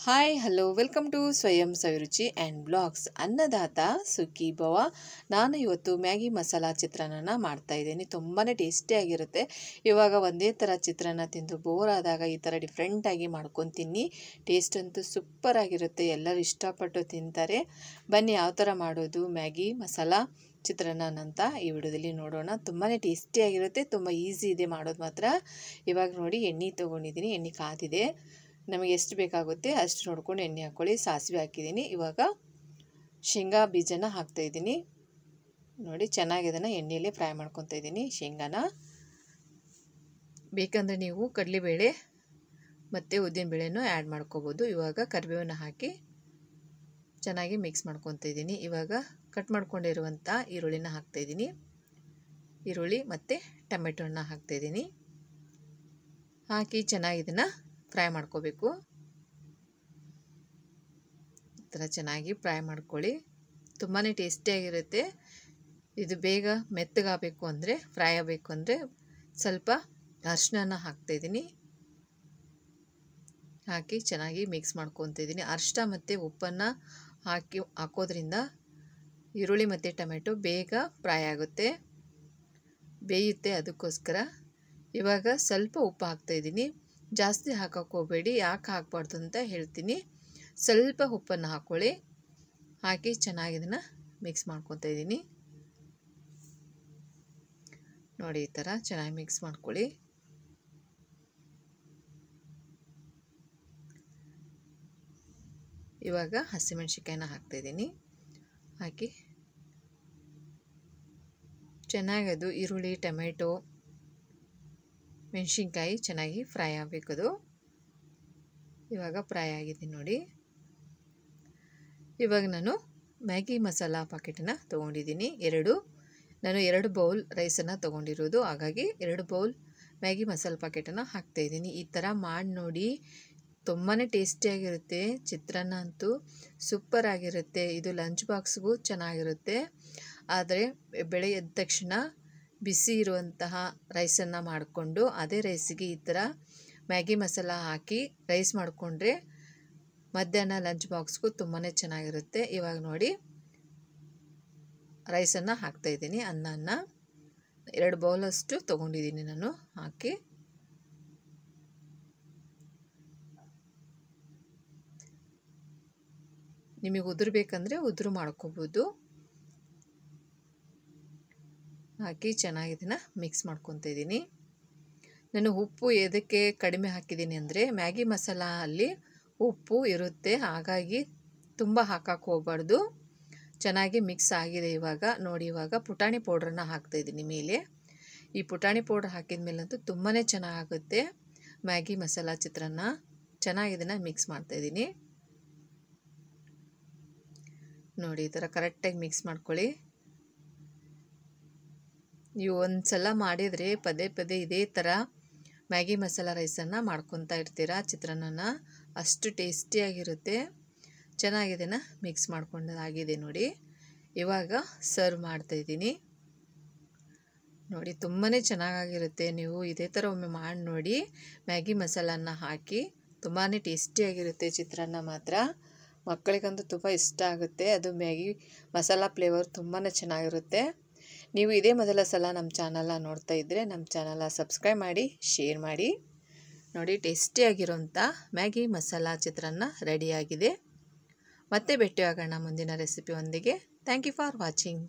Hi hello welcome to ಸ್ವಯಂ ಸವಿರುಚಿ and blogs. ಅನ್ನದಾತ ಸುಖಿ ಭವ. ನಾನು ಇವತ್ತು ಮ್ಯಾಗಿ ಮಸಾಲ ಚಿತ್ರಾನ್ನ ಮಾಡ್ತಾಯಿದ್ದೀನಿ. ತುಂಬಾ ಟೇಸ್ಟಿಯಾಗಿರುತ್ತೆ. ಇವಾಗ ಒಂದೇ ಥರ ಚಿತ್ರಾನ್ನ ತಿಂದು ಬೋರ್ ಆದಾಗ ಈ ಥರ ಡಿಫ್ರೆಂಟಾಗಿ ಮಾಡ್ಕೊತೀನಿ. ಟೇಸ್ಟ್ ಅಂತೂ ಸೂಪರಾಗಿರುತ್ತೆ. ಎಲ್ಲರೂ ಇಷ್ಟಪಟ್ಟು ತಿಂತಾರೆ. ಬನ್ನಿ ಯಾವ ಥರ ಮಾಡೋದು ಮ್ಯಾಗಿ ಮಸಾಲ ಚಿತ್ರಾನ್ನ ಅಂತ ಈ ವಿಡಿಯೋದಲ್ಲಿ ನೋಡೋಣ. ತುಂಬಾ ಟೇಸ್ಟಿಯಾಗಿರುತ್ತೆ. ತುಂಬ ಈಸಿ ಇದೆ ಮಾಡೋದು ಮಾತ್ರ. ಇವಾಗ ನೋಡಿ ಎಣ್ಣೆ ತೊಗೊಂಡಿದ್ದೀನಿ. ಎಣ್ಣೆ ಕಾದಿದೆ. ನಮಗೆ ಎಷ್ಟು ಬೇಕಾಗುತ್ತೆ ಅಷ್ಟು ನೋಡ್ಕೊಂಡು ಎಣ್ಣೆ ಹಾಕ್ಕೊಳ್ಳಿ. ಸಾಸಿವೆ ಹಾಕಿದ್ದೀನಿ. ಇವಾಗ ಶೇಂಗಾ ಬೀಜನ ಹಾಕ್ತಾಯಿದ್ದೀನಿ. ನೋಡಿ ಚೆನ್ನಾಗಿ ಅದನ್ನು ಎಣ್ಣೆಯಲ್ಲೇ ಫ್ರೈ ಮಾಡ್ಕೊತಾ ಇದ್ದೀನಿ ಶೇಂಗಾನ. ಬೇಕಂದರೆ ನೀವು ಕಡಲೆಬೇಳೆ ಮತ್ತು ಉದ್ದಿನಬೇಳೆನೂ ಆ್ಯಡ್ ಮಾಡ್ಕೋಬೋದು. ಇವಾಗ ಕರಿಬೇವನ್ನ ಹಾಕಿ ಚೆನ್ನಾಗಿ ಮಿಕ್ಸ್ ಮಾಡ್ಕೊತಾ ಇದ್ದೀನಿ. ಇವಾಗ ಕಟ್ ಮಾಡ್ಕೊಂಡಿರುವಂಥ ಈರುಳ್ಳಿನ ಹಾಕ್ತಾಯಿದ್ದೀನಿ. ಈರುಳ್ಳಿ ಮತ್ತು ಟೊಮೆಟೊನ ಹಾಕ್ತಾಯಿದ್ದೀನಿ. ಹಾಕಿ ಚೆನ್ನಾಗಿ ಇದನ್ನು ಫ್ರೈ ಮಾಡ್ಕೋಬೇಕು. ಈ ಥರ ಚೆನ್ನಾಗಿ ಫ್ರೈ ಮಾಡ್ಕೊಳ್ಳಿ. ತುಂಬಾ ಟೇಸ್ಟಿಯಾಗಿರುತ್ತೆ. ಇದು ಬೇಗ ಮೆತ್ತಗಾಗಬೇಕು ಅಂದರೆ ಫ್ರೈ ಆಗಬೇಕು ಅಂದರೆ ಸ್ವಲ್ಪ ಅರಿಶಿನ ಹಾಕ್ತಾಯಿದ್ದೀನಿ. ಹಾಕಿ ಚೆನ್ನಾಗಿ ಮಿಕ್ಸ್ ಮಾಡ್ಕೊತಿದ್ದೀನಿ. ಅರಿಶಿನ ಮತ್ತು ಉಪ್ಪನ್ನು ಹಾಕೋದ್ರಿಂದ ಈರುಳ್ಳಿ ಮತ್ತು ಟೊಮೆಟೊ ಬೇಗ ಫ್ರೈ ಆಗುತ್ತೆ, ಬೇಯುತ್ತೆ. ಅದಕ್ಕೋಸ್ಕರ ಇವಾಗ ಸ್ವಲ್ಪ ಉಪ್ಪು ಹಾಕ್ತಾಯಿದ್ದೀನಿ. ಜಾಸ್ತಿ ಹಾಕೋಕ್ಕೆ ಹೋಗಬೇಡಿ. ಯಾಕೆ ಹಾಕಬಾರ್ದು ಅಂತ ಹೇಳ್ತೀನಿ. ಸ್ವಲ್ಪ ಉಪ್ಪನ್ನು ಹಾಕ್ಕೊಳ್ಳಿ. ಹಾಕಿ ಚೆನ್ನಾಗಿ ಇದನ್ನು ಮಿಕ್ಸ್ ಮಾಡ್ಕೊತಾ ಇದ್ದೀನಿ. ನೋಡಿ ಈ ಥರ ಚೆನ್ನಾಗಿ ಮಿಕ್ಸ್ ಮಾಡ್ಕೊಳ್ಳಿ. ಇವಾಗ ಹಸಿಮೆಣಸಿನ್ಕಾಯಿನ ಹಾಕ್ತಾಯಿದ್ದೀನಿ. ಹಾಕಿ ಚೆನ್ನಾಗಿ ಅದು ಈರುಳ್ಳಿ ಟೊಮೆಟೊ ಮೆಣಸಿನ್ಕಾಯಿ ಚೆನ್ನಾಗಿ ಫ್ರೈ ಆಗಬೇಕದು. ಇವಾಗ ಫ್ರೈ ಆಗಿದೆ ನೋಡಿ. ಇವಾಗ ನಾನು ಮ್ಯಾಗಿ ಮಸಾಲ ಪ್ಯಾಕೆಟನ್ನು ತೊಗೊಂಡಿದ್ದೀನಿ. ನಾನು 2 ಬೌಲ್ ರೈಸನ್ನು ತೊಗೊಂಡಿರೋದು. ಹಾಗಾಗಿ 2 ಬೌಲ್ ಮ್ಯಾಗಿ ಮಸಾಲ ಪ್ಯಾಕೆಟನ್ನು ಹಾಕ್ತಾಯಿದ್ದೀನಿ. ಈ ಥರ ಮಾಡಿ ನೋಡಿ. ತುಂಬಾ ಟೇಸ್ಟಿಯಾಗಿರುತ್ತೆ. ಚಿತ್ರಾನ್ನ ಅಂತೂ ಸೂಪರ್ ಆಗಿರುತ್ತೆ. ಇದು ಲಂಚ್ ಬಾಕ್ಸ್ಗೂ ಚೆನ್ನಾಗಿರುತ್ತೆ. ಆದರೆ ಬೆಳಗ್ಗೆ ಎದ್ದ ತಕ್ಷಣ ಬಿಸಿ ಇರುವಂತಹ ರೈಸನ್ನು ಮಾಡಿಕೊಂಡು ಅದೇ ರೈಸಿಗೆ ಈ ಥರ ಮ್ಯಾಗಿ ಮಸಾಲ ಹಾಕಿ ರೈಸ್ ಮಾಡಿಕೊಂಡ್ರೆ ಮಧ್ಯಾಹ್ನ ಲಂಚ್ ಬಾಕ್ಸ್ಗೂ ತುಂಬಾ ಚೆನ್ನಾಗಿರುತ್ತೆ. ಇವಾಗ ನೋಡಿ ರೈಸನ್ನು ಹಾಕ್ತಾಯಿದ್ದೀನಿ. ಅನ್ನನ 2 ಬೌಲಷ್ಟು ತೊಗೊಂಡಿದ್ದೀನಿ ನಾನು. ಹಾಕಿ ನಿಮಗೆ ಉದುರು ಬೇಕಂದರೆ ಉದುರು ಮಾಡ್ಕೋಬೋದು. ಹಾಕಿ ಚೆನ್ನಾಗಿ ಇದನ್ನು ಮಿಕ್ಸ್ ಮಾಡ್ಕೊತಾ ಇದ್ದೀನಿ. ನಾನು ಉಪ್ಪು ಎದಕ್ಕೆ ಕಡಿಮೆ ಹಾಕಿದ್ದೀನಿ ಅಂದರೆ ಮ್ಯಾಗಿ ಮಸಾಲ ಅಲ್ಲಿ ಉಪ್ಪು ಇರುತ್ತೆ. ಹಾಗಾಗಿ ತುಂಬ ಹಾಕಕ್ಕೆ ಹೋಗಬಾರ್ದು. ಚೆನ್ನಾಗಿ ಮಿಕ್ಸ್ ಆಗಿದೆ. ಇವಾಗ ನೋಡಿ ಇವಾಗ ಪುಟಾಣಿ ಪೌಡ್ರನ್ನ ಹಾಕ್ತಾಯಿದ್ದೀನಿ ಮೇಲೆ. ಈ ಪುಟಾಣಿ ಪೌಡ್ರ್ ಹಾಕಿದ ಮೇಲಂತೂ ತುಂಬಾ ಚೆನ್ನಾಗುತ್ತೆ ಮ್ಯಾಗಿ ಮಸಾಲ ಚಿತ್ರಾನ್ನ. ಚೆನ್ನಾಗಿ ಇದನ್ನು ಮಿಕ್ಸ್ ಮಾಡ್ತಾಯಿದ್ದೀನಿ. ನೋಡಿ ಈ ಥರ ಕರೆಕ್ಟಾಗಿ ಮಿಕ್ಸ್ ಮಾಡ್ಕೊಳ್ಳಿ. ನೀವು ಒಂದು ಸಲ ಮಾಡಿದರೆ ಪದೇ ಪದೇ ಇದೇ ಥರ ಮ್ಯಾಗಿ ಮಸಾಲ ರೈಸನ್ನು ಮಾಡ್ಕೊತಾ ಇರ್ತೀರಾ ಚಿತ್ರಾನ್ನ. ಅಷ್ಟು ಟೇಸ್ಟಿಯಾಗಿರುತ್ತೆ. ಚೆನ್ನಾಗಿದೆನ ಮಿಕ್ಸ್ ಮಾಡ್ಕೊಂಡಾಗಿದೆ ನೋಡಿ. ಇವಾಗ ಸರ್ವ್ ಮಾಡ್ತಾಯಿದ್ದೀನಿ. ನೋಡಿ ತುಂಬಾ ಚೆನ್ನಾಗಿರುತ್ತೆ. ನೀವು ಇದೇ ಥರ ಒಮ್ಮೆ ಮಾಡಿ ನೋಡಿ. ಮ್ಯಾಗಿ ಮಸಾಲನ್ನ ಹಾಕಿ ತುಂಬಾ ಟೇಸ್ಟಿಯಾಗಿರುತ್ತೆ ಚಿತ್ರಾನ್ನ ಮಾತ್ರ. ಮಕ್ಕಳಿಗಂತೂ ತುಂಬ ಇಷ್ಟ ಆಗುತ್ತೆ. ಅದು ಮ್ಯಾಗಿ ಮಸಾಲ ಫ್ಲೇವರ್ ತುಂಬಾ ಚೆನ್ನಾಗಿರುತ್ತೆ. ನೀವು ಇದೇ ಮೊದಲ ಸಲ ನಮ್ಮ ಚಾನಲ್ನ ನೋಡ್ತಾ ಇದ್ದರೆ ನಮ್ಮ ಚಾನಲ್ನ ಸಬ್ಸ್ಕ್ರೈಬ್ ಮಾಡಿ, ಶೇರ್ ಮಾಡಿ. ನೋಡಿ ಟೇಸ್ಟಿಯಾಗಿರೋಂಥ ಮ್ಯಾಗಿ ಮಸಾಲ ಚಿತ್ರಾನ್ನ ರೆಡಿಯಾಗಿದೆ. ಮತ್ತೆ ಭೇಟಿಯಾಗೋಣ ಮುಂದಿನ ರೆಸಿಪಿ ಒಂದಿಗೆ. Thank you for watching.